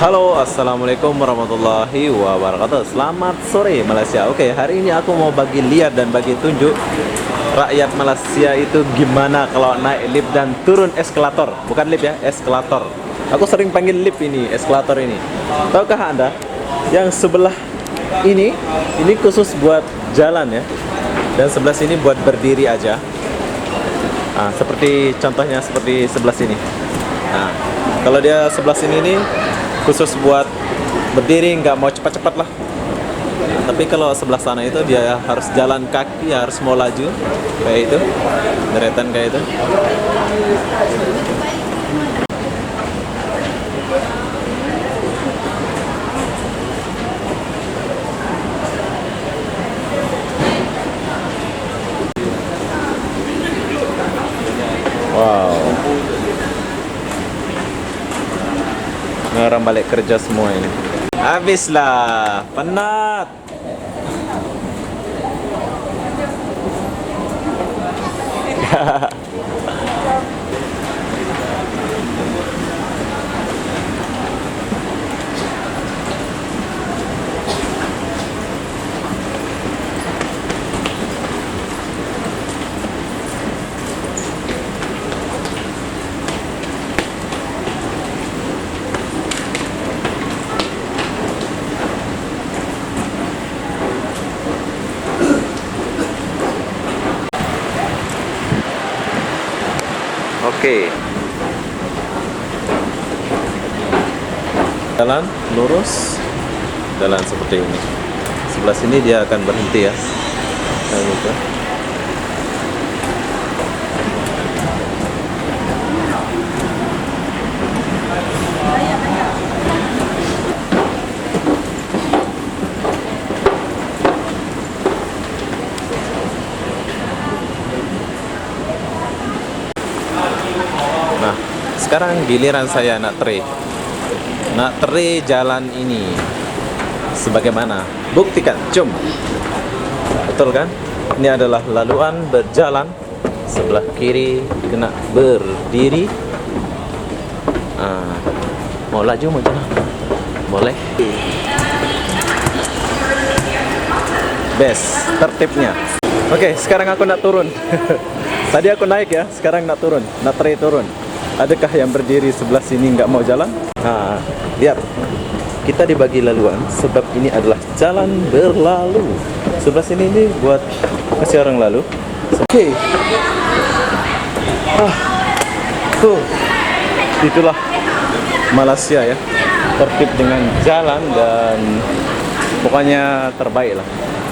Halo, assalamualaikum warahmatullahi wabarakatuh. Selamat sore Malaysia. Oke, hari ini aku mau bagi lihat dan bagi tunjuk rakyat Malaysia itu gimana kalau naik lift dan turun eskalator. Bukan lift ya, eskalator. Aku sering panggil lift ini, eskalator ini. Tahukah Anda yang sebelah ini khusus buat jalan ya, dan sebelah sini buat berdiri aja. Nah, seperti contohnya seperti sebelah sini. Nah, kalau dia sebelah sini ini khusus buat berdiri, nggak mau cepat-cepat lah. Tapi kalau sebelah sana itu dia harus jalan kaki, harus mau laju kayak itu, deretan kayak itu. Wow, ini orang balik kerja semua ini. Habislah, penat. Oke. Jalan lurus, jalan seperti ini. Sebelah sini dia akan berhenti ya. Kayak gitu. Nah, sekarang giliran saya nak teri jalan ini. Sebagaimana? Buktikan, cum. Betul kan? Ini adalah laluan berjalan. Sebelah kiri kena berdiri. Mau laju mau jalan? Boleh. Best, tertibnya. Oke, sekarang aku nak turun. Tadi aku naik ya, sekarang nak turun, nak turun. Adakah yang berdiri sebelah sini nggak mau jalan? Nah, lihat, kita dibagi laluan sebab ini adalah jalan berlalu. Sebelah sini ini buat kasih orang lalu. Oke. Itulah Malaysia ya, tertib dengan jalan dan pokoknya terbaik lah.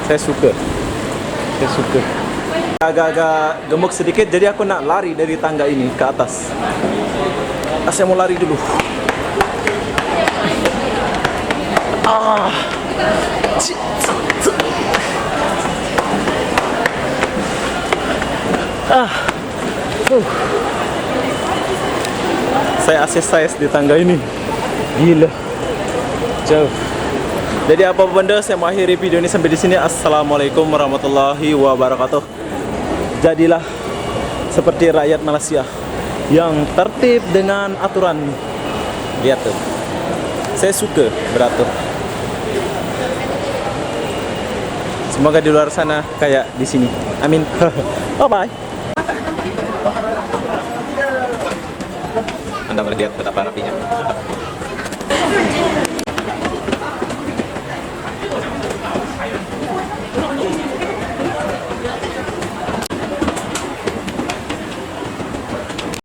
Saya suka. Agak-agak gemuk sedikit, jadi aku nak lari dari tangga ini ke atas. Saya mau lari dulu. Saya exercise di tangga ini. Gila. Jauh. Jadi apa benda, saya mau akhiri video ini sampai di sini. Assalamualaikum warahmatullahi wabarakatuh. Jadilah seperti rakyat Malaysia yang tertib dengan aturan. Lihat tuh, saya suka beratur. Semoga di luar sana kayak di sini. Amin. Bye bye. Anda melihat betapa rapinya.